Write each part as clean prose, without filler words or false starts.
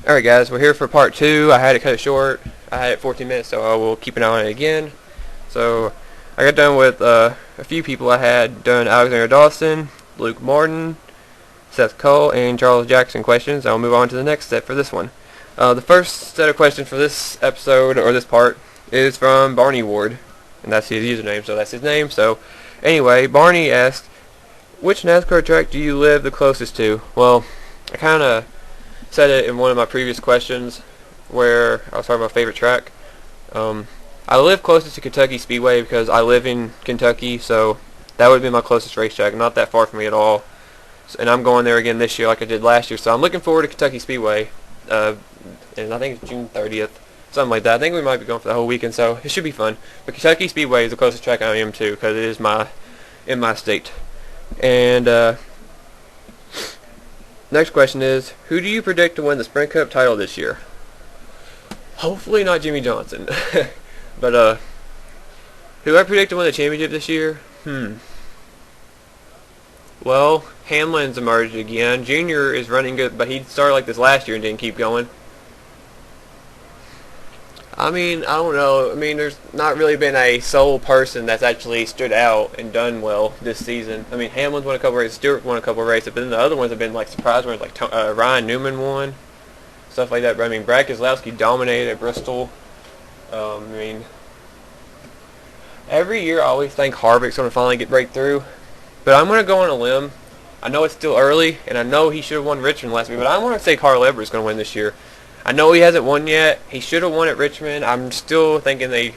Alright guys, we're here for part 2. I had to cut it short. I had it 14 minutes, so I will keep an eye on it again. So, I got done with a few people. I had done Alexander Dawson, Luke Martin, Seth Cole, and Charles Jackson questions. I'll move on to the next set for this one. The first set of questions for this episode, or this part, is from Barney Ward. And that's his username, so that's his name. So, anyway, Barney asked, which NASCAR track do you live the closest to? Well, I kind of said it in one of my previous questions where I was talking about favorite track. I live closest to Kentucky Speedway because I live in Kentucky, so that would be my closest racetrack. Not that far from me at all. And I'm going there again this year like I did last year, so I'm looking forward to Kentucky Speedway. And I think it's June 30th, something like that. I think we might be going for the whole weekend, so it should be fun. But Kentucky Speedway is the closest track I am to because it is in my state. And next question is, who do you predict to win the Sprint Cup title this year? Hopefully not Jimmy Johnson. But who I predict to win the championship this year? Well, Hamlin's emerged again. Junior is running good, but he started like this last year and didn't keep going. I mean, I don't know. I mean, there's not really been a sole person that's actually stood out and done well this season. I mean, Hamlin's won a couple races, Stewart won a couple races, but then the other ones have been like surprise ones, like Ryan Newman won, stuff like that. But I mean, Brad Keselowski dominated at Bristol. I mean, every year I always think Harvick's going to finally break through, but I'm going to go on a limb. I know it's still early, and I know he should have won Richmond last week, but I want to say Carl Edwards is going to win this year. I know he hasn't won yet. He should have won at Richmond. I'm still thinking they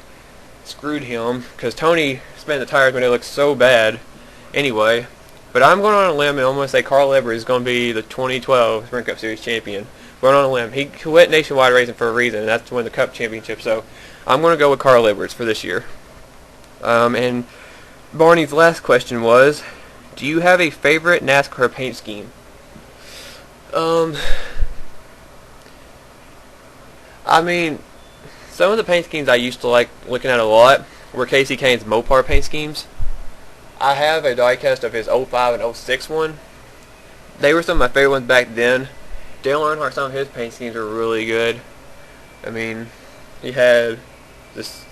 screwed him because Tony spent the tires when they looked so bad anyway. But I'm going on a limb and I'm going to say Carl Edwards is going to be the 2012 Sprint Cup Series champion. Going on a limb. He went nationwide racing for a reason, and that's to win the Cup championship. So I'm going to go with Carl Edwards for this year. And Barney's last question was, do you have a favorite NASCAR paint scheme? I mean, some of the paint schemes I used to like looking at a lot were Casey Kane's Mopar paint schemes. I have a diecast of his 05 and 06 one. They were some of my favorite ones back then. Dale Earnhardt, some of his paint schemes were really good. I mean, he had his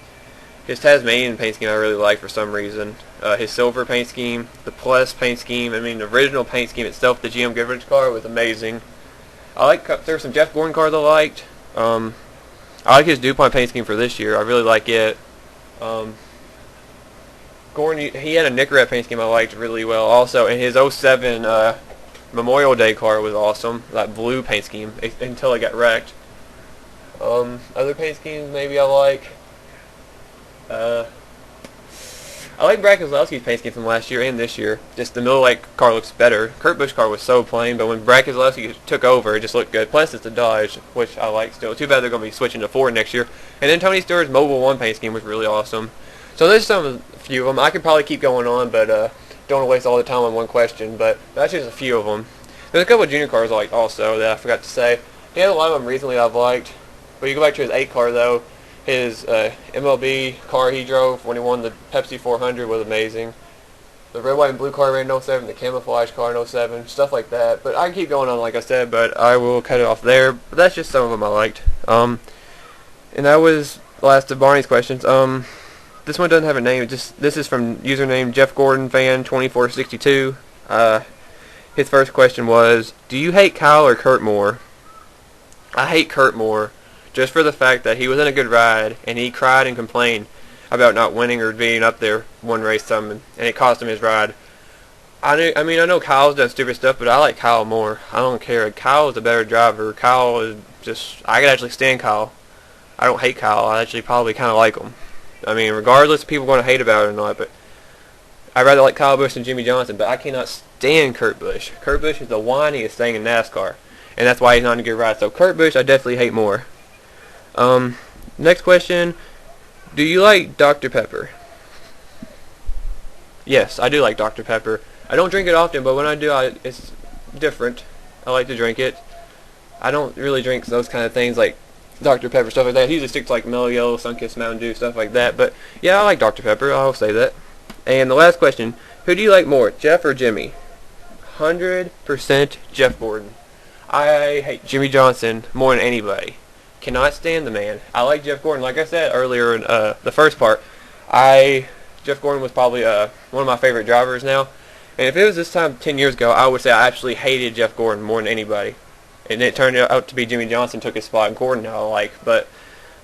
Tasmanian paint scheme I really liked for some reason. His silver paint scheme, the Plus paint scheme. I mean, the original paint scheme itself, the GM Goodrich car, was amazing. There were some Jeff Gordon cars I liked. I like his DuPont paint scheme for this year. I really like it. Gordon, he had a Nicorette paint scheme I liked really well also, and his 07 Memorial Day car was awesome. That blue paint scheme until it got wrecked. Other paint schemes maybe I like. I like Brad Keselowski's paint scheme from last year and this year. Just the Miller Lite car looks better. Kurt Busch car was so plain, but when Brad Keselowski took over, it just looked good. Plus, it's a Dodge, which I like still. Too bad they're going to be switching to Ford next year. And then Tony Stewart's Mobile 1 paint scheme was really awesome. So there's a few of them. I could probably keep going on, but don't want to waste all the time on one question. But that's just a few of them. There's a couple of junior cars I liked also that I forgot to say. He had a lot of them recently I've liked. But you go back to his 8 car, though. His MLB car he drove when he won the Pepsi 400 was amazing. The red, white, and blue car ran in 07, the camouflage car in 07, stuff like that. But I can keep going on like I said, but I will cut it off there. But that's just some of them I liked. And that was the last of Barney's questions. This one doesn't have a name. This is from username Jeff Gordon Fan 2462. His first question was, do you hate Kyle or Kurt more? I hate Kurt more. Just for the fact that he was in a good ride, and he cried and complained about not winning or being up there one race something, and it cost him his ride. I know Kyle's done stupid stuff, but I like Kyle more. I don't care. Kyle is a better driver. Kyle is just, I could actually stand Kyle. I don't hate Kyle. I actually probably kind of like him. I mean, regardless if people are going to hate about it or not, but I'd rather like Kyle Busch than Jimmy Johnson, but I cannot stand Kurt Busch. Kurt Busch is the whiniest thing in NASCAR, and that's why he's not in a good ride. So Kurt Busch I definitely hate more. Next question, do you like Dr. Pepper? Yes, I do like Dr. Pepper. I don't drink it often, but when I do, it's different. I like to drink it. I don't really drink those kind of things like Dr. Pepper, stuff like that. I usually stick to like Mellow Yellow, Sunkist, Mountain Dew, stuff like that. But yeah, I like Dr. Pepper, I'll say that. And the last question, who do you like more, Jeff or Jimmy? 100% Jeff Gordon. I hate Jimmy Johnson more than anybody. Cannot stand the man. I like Jeff Gordon. Like I said earlier in the first part, Jeff Gordon was probably one of my favorite drivers now. And if it was this time 10 years ago, I would say I absolutely hated Jeff Gordon more than anybody. And it turned out to be Jimmy Johnson took his spot, and Gordon now I like. But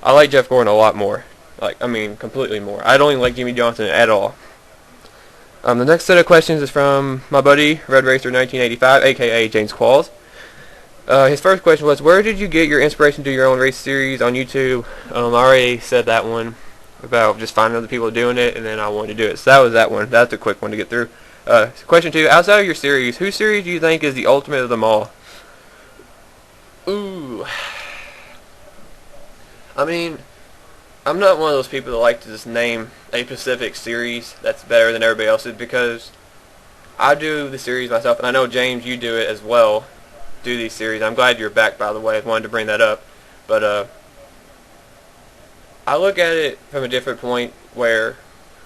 I like Jeff Gordon a lot more. Completely more. I don't even like Jimmy Johnson at all. The next set of questions is from my buddy, Red Racer 1985, a.k.a. James Qualls. His first question was, where did you get your inspiration to do your own race series on YouTube? I already said that one about just finding other people doing it, and then I wanted to do it. So that was that one. That's a quick one to get through. Question 2, outside of your series, whose series do you think is the ultimate of them all? Ooh. I mean, I'm not one of those people that like to just name a specific series that's better than everybody else's, because I do the series myself, and I know, James, you do it as well. Do these series. I'm glad you're back, by the way. I wanted to bring that up. But I look at it from a different point where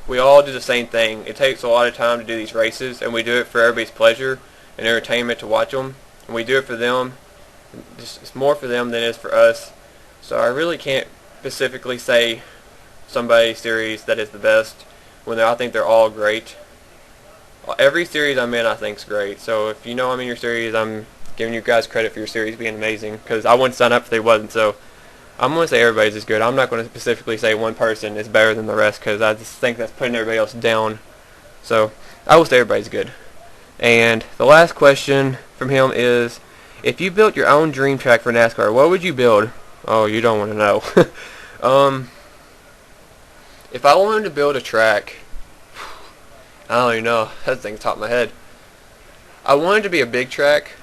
we all do the same thing. It takes a lot of time to do these races, and we do it for everybody's pleasure and entertainment to watch them. And we do it for them. It's more for them than it is for us. So I really can't specifically say somebody's series that is the best when I think they're all great. Every series I'm in I think is great. So if you know I'm in your series, I'm giving you guys credit for your series being amazing, because I wouldn't sign up if they wasn't. So I'm going to say everybody's is good. I'm not going to specifically say one person is better than the rest, because I just think that's putting everybody else down. So I will say everybody's good. And the last question from him is, if you built your own dream track for NASCAR, what would you build? Oh, you don't want to know. If I wanted to build a track, I don't even know. That's the thing top of my head. I want it to be a big track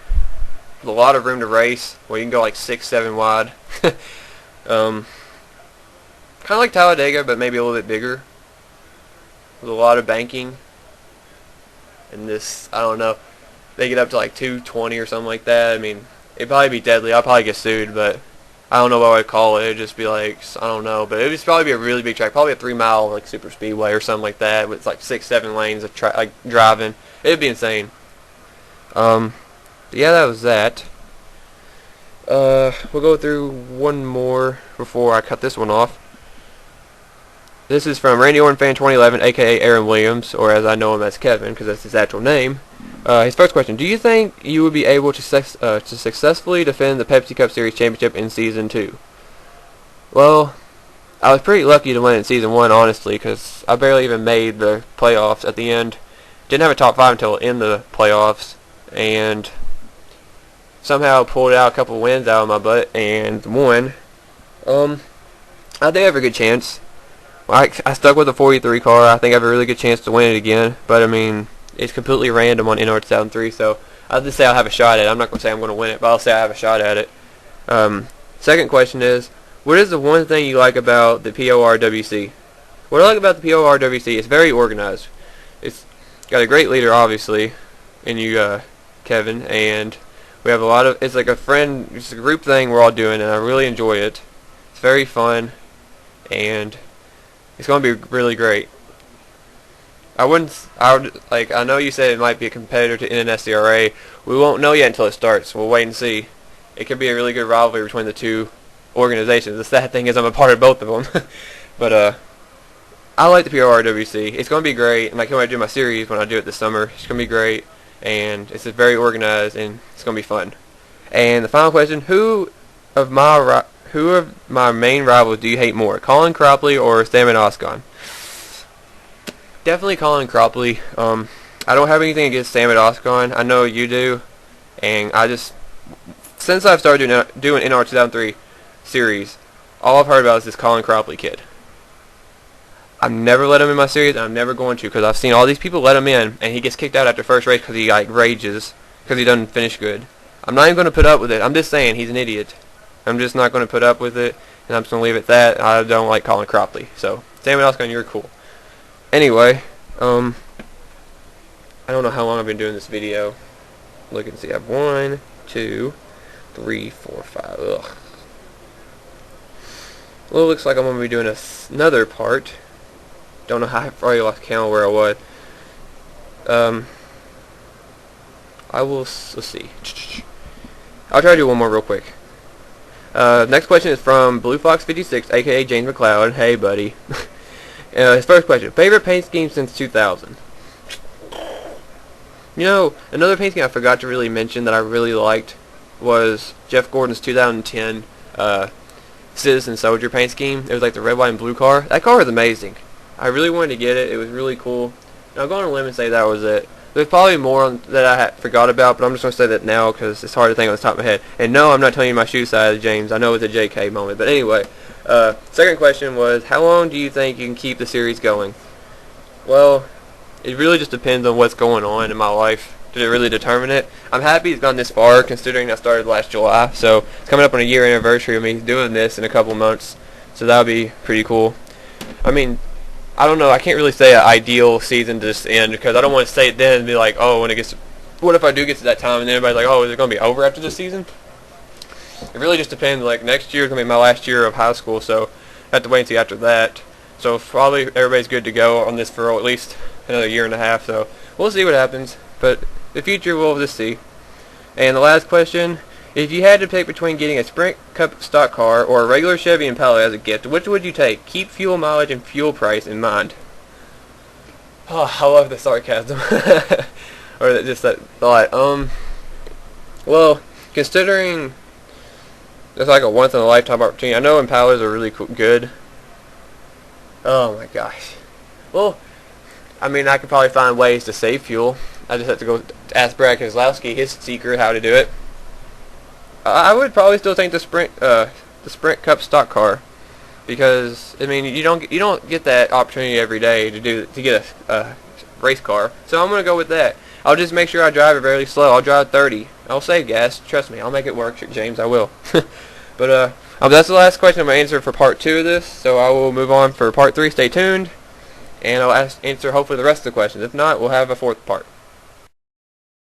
with a lot of room to race, where you can go like 6, 7 wide. Kind of like Talladega, but maybe a little bit bigger, with a lot of banking. And this, I don't know, they get up to like 220 or something like that. I mean, it'd probably be deadly. I'll probably get sued, but I don't know what I'd call it. It'd just be like, I don't know, but it would probably be a really big track, probably a 3-mile like super speedway or something like that, with like 6, 7 lanes of like driving. It'd be insane. Yeah, that was that. We'll go through one more before I cut this one off. This is from Randy Orton Fan 2011, aka Aaron Williams, or as I know him as Kevin, because that's his actual name. His first question: do you think you would be able to successfully defend the Pepsi Cup Series championship in Season 2? Well, I was pretty lucky to win in Season 1, honestly, because I barely even made the playoffs at the end. Didn't have a top 5 until in the playoffs, and somehow pulled out a couple wins out of my butt and won. I think I have a good chance. I stuck with the 43 car. I think I have a really good chance to win it again. But I mean, it's completely random on NR 2003, so I'll just say I'll have a shot at it. I'm not going to say I'm going to win it, but I'll say I have a shot at it. Second question is, what is the one thing you like about the PORWC? What I like about the PORWC, it's very organized. It's got a great leader, obviously, in you, Kevin, and we have a lot of, it's like it's a group thing we're all doing, and I really enjoy it. It's very fun, and it's going to be really great. I know you said it might be a competitor to NNSCRA. We won't know yet until it starts. We'll wait and see. It could be a really good rivalry between the two organizations. The sad thing is I'm a part of both of them. But I like the PRRWC. It's going to be great, and I can't wait to do my series when I do it this summer. It's going to be great, and it's very organized, and it's going to be fun. And the final question, who of my main rivals do you hate more, Colin Cropley or Sam Oscon? Definitely Colin Cropley. I don't have anything against Sam Oscon. I know you do, and since I've started doing NR 2003 series, all I've heard about is this Colin Cropley kid. I've never let him in my series, and I'm never going to, because I've seen all these people let him in, and he gets kicked out after first race because he like rages because he doesn't finish good. I'm not even going to put up with it. I'm just saying he's an idiot. I'm just not going to put up with it, and I'm just going to leave it at that. I don't like Colin Cropley. So, Sam Oscon, you're cool. Anyway, I don't know how long I've been doing this video. Look and see. I have 1, 2, 3, 4, 5. Ugh. Well, it looks like I'm going to be doing another part. Don't know how I already lost count where I was. Let's see. I'll try to do one more real quick. Next question is from Blue Fox 56, aka James McLeod. Hey, buddy. His first question: favorite paint scheme since 2000? You know, another paint scheme I forgot to really mention that I really liked was Jeff Gordon's 2010 Citizen Soldier paint scheme. It was like the red, white, and blue car. That car was amazing. I really wanted to get it. It was really cool. And I'll go on a limb and say that was it. There's probably more that I forgot about, but I'm just going to say that now because it's hard to think on the top of my head. And no, I'm not telling you my shoe size, James. I know it's a JK moment. But anyway, second question was, how long do you think you can keep the series going? Well, it really just depends on what's going on in my life to really determine it. I'm happy it's gone this far, considering I started last July. So it's coming up on a year anniversary of me doing this in a couple months. So that'll be pretty cool. I mean, I don't know. I can't really say an ideal season to just end because I don't want to say it then and be like, oh, when it gets, what if I do get to that time and then everybody's like, oh, is it going to be over after this season? It really just depends. Like next year is going to be my last year of high school, so I have to wait and see after that. So probably everybody's good to go on this for at least another year and a half. So we'll see what happens, but the future we'll just see. And the last question: if you had to pick between getting a Sprint Cup stock car or a regular Chevy Impala as a gift, which would you take? Keep fuel mileage and fuel price in mind. Oh, I love the sarcasm. Or just that thought. Well, considering it's like a once-in-a-lifetime opportunity, I know Impalas are really good. Oh my gosh. Well, I mean, I could probably find ways to save fuel. I just have to go ask Brad Keselowski his secret how to do it. I would probably still take the Sprint Cup stock car because I mean you don't get that opportunity every day to get a race car. So I'm gonna go with that. I'll just make sure I drive it very slow. I'll drive 30. I'll save gas. Trust me, I'll make it work, James. I will. But that's the last question I'm gonna answer for part 2 of this. So I will move on for part 3. Stay tuned, and I'll answer hopefully the rest of the questions. If not, we'll have a 4th part.